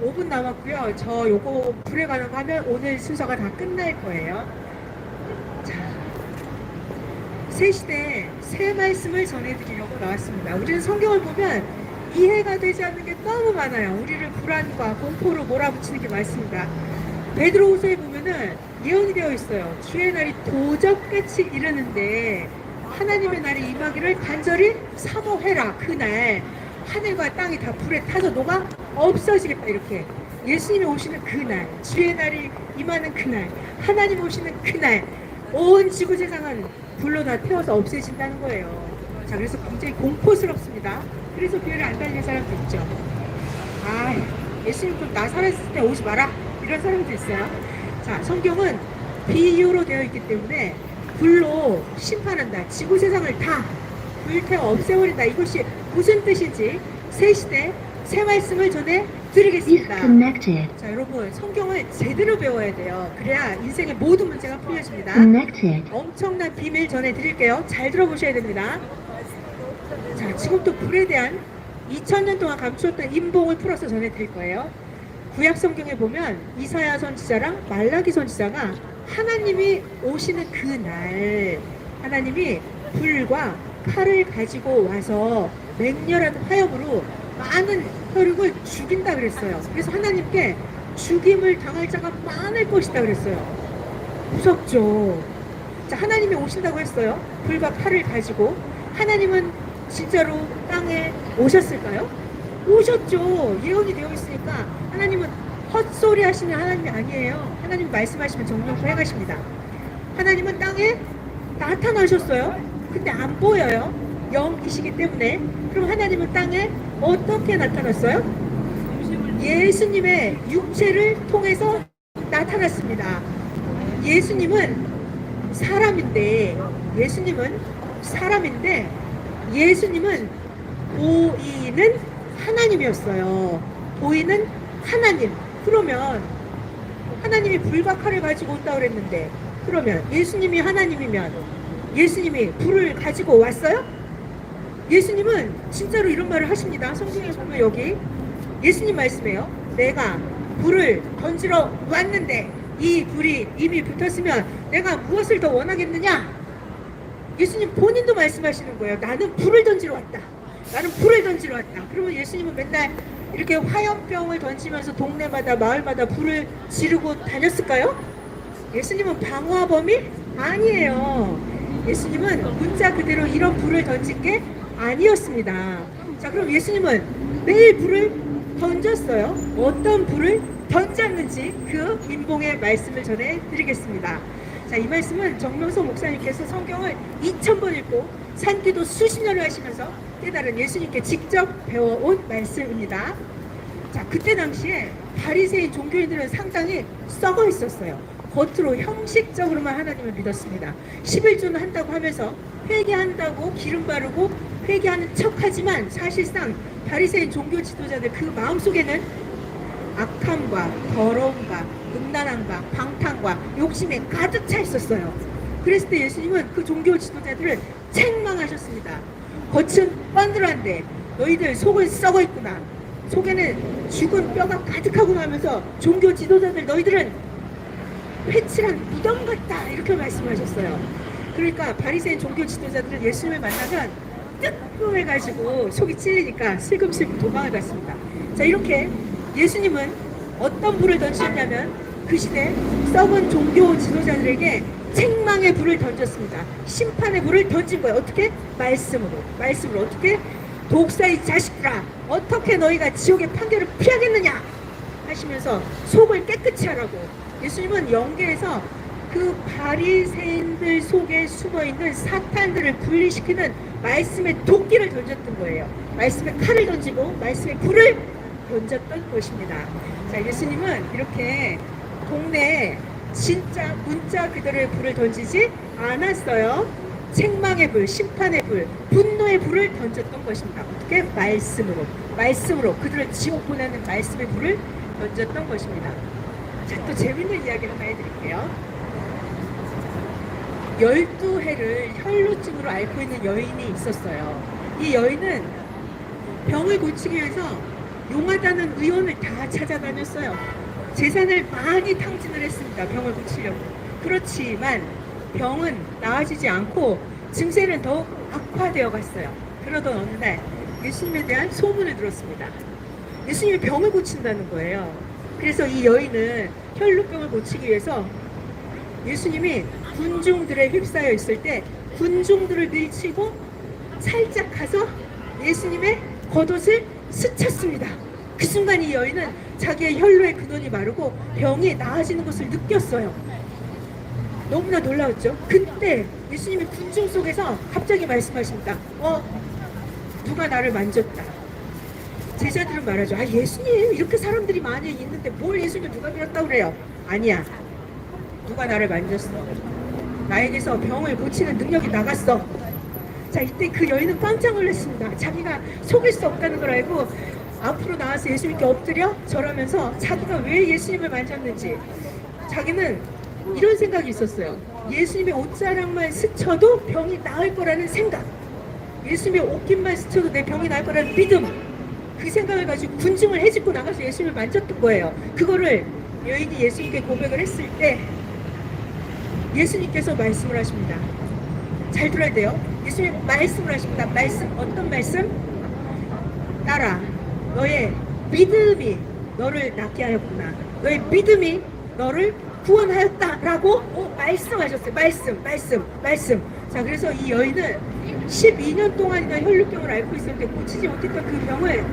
5분 남았고요. 저 요거 불에 가는 거 하면 오늘 순서가 다 끝날 거예요. 자, 새 시대에 새 말씀을 전해드리려고 나왔습니다. 우리는 성경을 보면 이해가 되지 않는 게 너무 많아요. 우리를 불안과 공포로 몰아붙이는 게 많습니다. 베드로후서에 보면은 예언이 되어 있어요. 주의 날이 도적같이 이르는데 하나님의 날이 임하기를 간절히 사모해라. 그날 하늘과 땅이 다 불에 타서 녹아 없어지겠다. 이렇게 예수님이 오시는 그날, 주의 날이 임하는 그날, 하나님 오시는 그날 온 지구 세상은 불로 다 태워서 없애진다는 거예요. 자, 그래서 굉장히 공포스럽습니다. 그래서 교회를 안 다니는 사람도 있죠. 아, 예수님 좀 나 살아있을 때 오지 마라, 이런 사람도 있어요. 자, 성경은 비유로 되어 있기 때문에 불로 심판한다, 지구 세상을 다 불태워 없애버린다, 이것이 무슨 뜻인지 새 시대 새 말씀을 전해 드리겠습니다. 자, 여러분, 성경을 제대로 배워야 돼요. 그래야 인생의 모든 문제가 풀려집니다. 엄청난 비밀 전해 드릴게요. 잘 들어보셔야 됩니다. 자, 지금부터 불에 대한 2000년 동안 감추었던 인봉을 풀어서 전해 드릴 거예요. 구약 성경에 보면 이사야 선지자랑 말라기 선지자가 하나님이 오시는 그날 하나님이 불과 칼을 가지고 와서 맹렬한 화염으로 많은 혈육을 죽인다 그랬어요. 그래서 하나님께 죽임을 당할 자가 많을 것이다 그랬어요. 무섭죠. 자, 하나님이 오신다고 했어요. 불과 칼을 가지고. 하나님은 진짜로 땅에 오셨을까요? 오셨죠. 예언이 되어 있으니까. 하나님은 헛소리 하시는 하나님이 아니에요. 하나님 말씀하시면 정령포 행하십니다. 하나님은 땅에 나타나셨어요. 근데 안 보여요. 영이시기 때문에. 그럼 하나님은 땅에 어떻게 나타났어요? 예수님의 육체를 통해서 나타났습니다. 예수님은 사람인데 예수님은 보이는 하나님이었어요. 보이는 하나님. 그러면 하나님이 불과 칼을 가지고 온다고 그랬는데, 그러면 예수님이 하나님이면 예수님이 불을 가지고 왔어요? 예수님은 진짜로 이런 말을 하십니다. 성경에 보면 여기 예수님 말씀해요. 내가 불을 던지러 왔는데 이 불이 이미 붙었으면 내가 무엇을 더 원하겠느냐? 예수님 본인도 말씀하시는 거예요. 나는 불을 던지러 왔다. 나는 불을 던지러 왔다. 그러면 예수님은 맨날 이렇게 화염병을 던지면서 동네마다 마을마다 불을 지르고 다녔을까요? 예수님은 방화범이 아니에요. 예수님은 문자 그대로 이런 불을 던진 게 아니었습니다. 자, 그럼 예수님은 매일 불을 던졌어요. 어떤 불을 던졌는지 그 인봉의 말씀을 전해 드리겠습니다. 자, 이 말씀은 정명서 목사님께서 성경을 2000번 읽고 산기도 수십 년을 하시면서 깨달은 예수님께 직접 배워온 말씀입니다. 자, 그때 당시에 바리새인 종교인들은 상당히 썩어 있었어요. 겉으로 형식적으로만 하나님을 믿었습니다. 11조는 한다고 하면서 회개한다고 기름 바르고 회개하는 척하지만 사실상 바리새인 종교 지도자들 그 마음속에는 악함과 더러움과 음란함과 방탕과 욕심에 가득 차 있었어요. 그랬을 때 예수님은 그 종교 지도자들을 책망하셨습니다. 겉은 뻔들한데 너희들 속은 썩어 있구나. 속에는 죽은 뼈가 가득하구나 하면서 종교 지도자들 너희들은 회칠한 무덤 같다, 이렇게 말씀하셨어요. 그러니까 바리새인 종교 지도자들은 예수님을 만나면 뜨끔해가지고 속이 찔리니까 슬금슬금 도망을 갔습니다. 자, 이렇게 예수님은 어떤 불을 던지셨냐면 그 시대 썩은 종교 지도자들에게 책망의 불을 던졌습니다. 심판의 불을 던진 거예요. 어떻게? 말씀으로. 어떻게? 독사의 자식들아, 어떻게 너희가 지옥의 판결을 피하겠느냐 하시면서 속을 깨끗이 하라고. 예수님은 영계에서 그 바리새인들 속에 숨어있는 사탄들을 분리시키는 말씀의 도끼를 던졌던 거예요. 말씀의 칼을 던지고 말씀의 불을 던졌던 것입니다. 자, 예수님은 이렇게 동네에 진짜 문자 그대로의 불을 던지지 않았어요. 책망의 불, 심판의 불, 분노의 불을 던졌던 것입니다. 어떻게? 말씀으로 그들을 지옥 보내는 말씀의 불을 던졌던 것입니다. 자, 또 재밌는 이야기 하나 해드릴게요. 12해를 혈루증으로 앓고 있는 여인이 있었어요. 이 여인은 병을 고치기 위해서 용하다는 의원을 다 찾아다녔어요. 재산을 많이 탕진을 했습니다. 병을 고치려고. 그렇지만 병은 나아지지 않고 증세는 더욱 악화되어 갔어요. 그러던 어느 날 예수님에 대한 소문을 들었습니다. 예수님이 병을 고친다는 거예요. 그래서 이 여인은 혈루병을 고치기 위해서 예수님이 군중들에 휩싸여 있을 때 군중들을 밀치고 살짝 가서 예수님의 겉옷을 스쳤습니다. 그 순간 이 여인은 자기의 혈루의 근원이 마르고 병이 나아지는 것을 느꼈어요. 너무나 놀라웠죠. 그때 예수님이 군중 속에서 갑자기 말씀하십니다. 누가 나를 만졌다. 제자들은 말하죠. 예수님 이렇게 사람들이 많이 있는데 뭘 예수님 누가 밀었다고 그래요. 아니야. 누가 나를 만졌어. 나에게서 병을 고치는 능력이 나갔어. 자, 이때 그 여인은 깜짝 놀랐습니다. 자기가 속일 수 없다는 걸 알고 앞으로 나와서 예수님께 엎드려 절하면서 자기가 왜 예수님을 만졌는지, 자기는 이런 생각이 있었어요. 예수님의 옷자락만 스쳐도 병이 나을 거라는 생각, 예수님의 옷깃만 스쳐도 내 병이 나을 거라는 믿음, 그 생각을 가지고 군중을 헤집고 나가서 예수님을 만졌던 거예요. 그거를 여인이 예수님께 고백을 했을 때 예수님께서 말씀을 하십니다. 잘 들어야 돼요. 예수님 말씀을 하십니다. 말씀, 어떤 말씀? 딸아, 너의 믿음이 너를 낫게 하였구나. 너의 믿음이 너를 구원하였다라고 말씀하셨어요. 말씀. 자, 그래서 이 여인은 12년 동안이나 혈루병을 앓고 있었는데 고치지 못했던 그 병을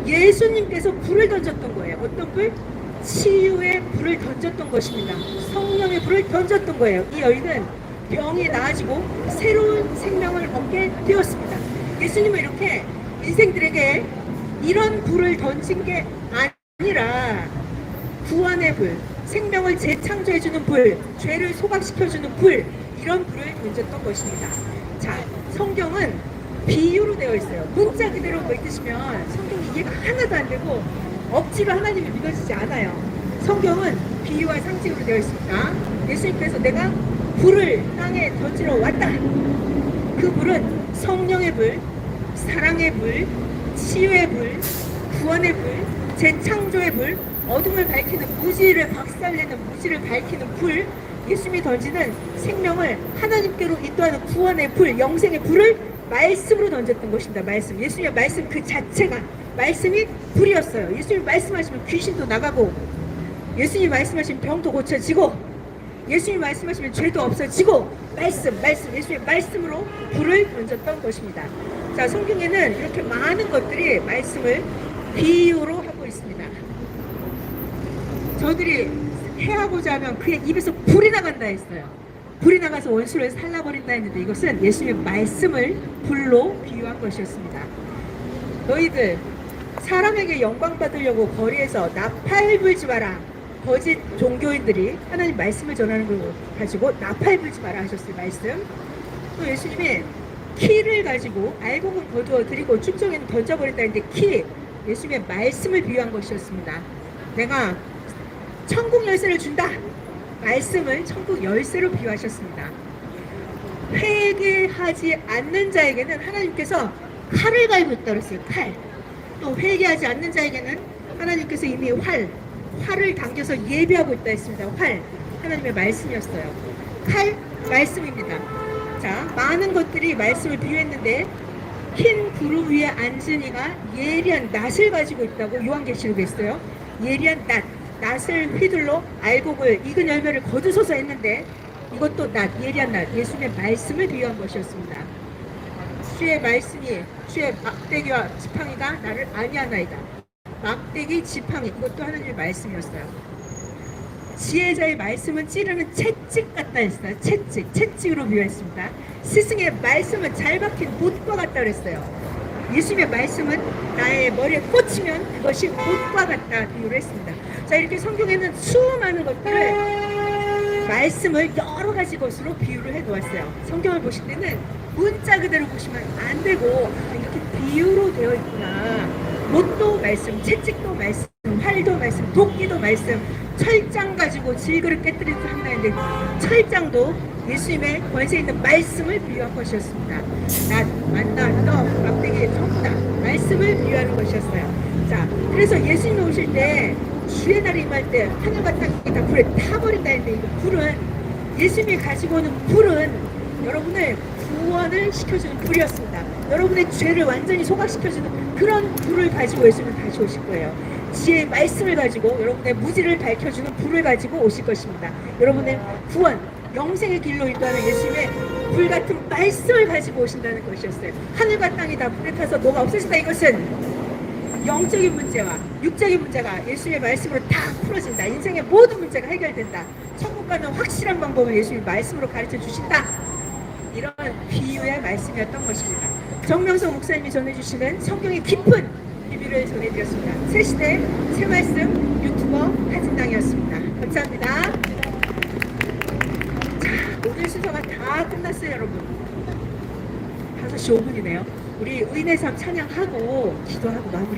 예수님께서 불을 던졌던 거예요. 어떤 불? 치유의 불을 던졌던 것입니다. 성령의 불을 던졌던 거예요. 이 여인은 병이 나아지고 새로운 생명을 얻게 되었습니다. 예수님은 이렇게 인생들에게 이런 불을 던진 게 아니라 구원의 불, 생명을 재창조해주는 불, 죄를 소각시켜주는 불, 이런 불을 던졌던 것입니다. 자, 성경은 비유로 되어 있어요. 문자 그대로 읽으시면 성경이 이해가 하나도 안 되고 억지로 하나님이 믿어지지 않아요. 성경은 비유와 상징으로 되어 있습니다. 예수님께서 내가 불을 땅에 던지러 왔다. 그 불은 성령의 불, 사랑의 불, 치유의 불, 구원의 불, 재창조의 불, 어둠을 밝히는 무지를 박살내는 무지를 밝히는 불, 예수님이 던지는 생명을 하나님께로 인도하는 구원의 불, 영생의 불을 말씀으로 던졌던 것입니다. 말씀. 예수님의 말씀 그 자체가 말씀이 불이었어요. 예수님 말씀하시면 귀신도 나가고, 예수님 말씀하시면 병도 고쳐지고, 예수님 말씀하시면 죄도 없어지고, 말씀, 예수님의 말씀으로 불을 던졌던 것입니다. 자, 성경에는 이렇게 많은 것들이 말씀을 비유로 하고 있습니다. 저들이 해하고자 하면 그의 입에서 불이 나간다 했어요. 불이 나가서 원수를 살라버린다 했는데 이것은 예수님의 말씀을 불로 비유한 것이었습니다. 너희들 사람에게 영광 받으려고 거리에서 나팔 불지 마라. 거짓 종교인들이 하나님 말씀을 전하는 걸 가지고 나팔 불지 마라 하셨어요. 말씀. 또 예수님이 키를 가지고 알곡은 거두어 드리고 축정에는 던져버린다 했는데 키, 예수님의 말씀을 비유한 것이었습니다. 내가 천국 열쇠를 준다. 말씀을 천국 열쇠로 비유하셨습니다. 회개하지 않는 자에게는 하나님께서 칼을 갈고 있다고 했어요. 칼. 또 회개하지 않는 자에게는 하나님께서 이미 활을 당겨서 예비하고 있다 했습니다. 활. 하나님의 말씀이었어요. 칼, 말씀입니다. 자, 많은 것들이 말씀을 비유했는데 흰 구름 위에 앉은 이가 예리한 낫을 가지고 있다고 요한계시록에 있어요. 예리한 낫을 휘둘러 알곡을 익은 열매를 거두소서 했는데 이것도 예리한 낫, 예수님의 말씀을 비유한 것이었습니다. 주의 말씀이, 주의 막대기와 지팡이가 나를 아니하나이다. 막대기, 지팡이, 이것도 하나님의 말씀이었어요. 지혜자의 말씀은 찌르는 채찍 같다 했어요. 채찍으로 비유했습니다. 스승의 말씀은 잘 박힌 못과 같다 그랬어요. 예수님의 말씀은 나의 머리에 꽂히면 그것이 못과 같다 비유를 했습니다. 자, 이렇게 성경에는 수많은 것들을 말씀을 여러 가지 것으로 비유를 해 놓았어요. 성경을 보실 때는 문자 그대로 보시면 안 되고 이렇게 비유로 되어 있구나. 못도 말씀, 채찍도 말씀, 활도 말씀, 도끼도 말씀, 철장 가지고 질그릇 깨뜨리듯 한다 했는데 철장도 예수님의 권세 있는 말씀을 비유한 것이었습니다. 낫, 만나, 떡, 막대기, 턱다 말씀을 비유하는 것이었어요. 자, 그래서 예수님 오실 때 주의 날이 임할 때 하늘과 땅이 다 불에 타버린다 했는데 이 불은 예수님이 가지고 오는 불은 여러분을 구원을 시켜주는 불이었습니다. 여러분의 죄를 완전히 소각시켜주는 그런 불을 가지고 예수님은 다시 오실 거예요. 지혜의 말씀을 가지고 여러분의 무지를 밝혀주는 불을 가지고 오실 것입니다. 여러분의 구원, 영생의 길로 인도하는 예수님의 불같은 말씀을 가지고 오신다는 것이었어요. 하늘과 땅이 다 불에 타서 뭐가 없어진다. 이것은 영적인 문제와 육적인 문제가 예수님의 말씀으로 다 풀어진다. 인생의 모든 문제가 해결된다. 천국 가는 확실한 방법을 예수님이 말씀으로 가르쳐 주신다. 이런 비유의 말씀이었던 것입니다. 정명석 목사님이 전해주시는 성경의 깊은 비밀을 전해드렸습니다. 새 시대 새 말씀 유튜버 하진당이었습니다. 감사합니다. 자, 오늘 순서가 다 끝났어요, 여러분. 5시 5분이네요. 우리 의인의 삶 찬양하고 기도하고 마무리할게요.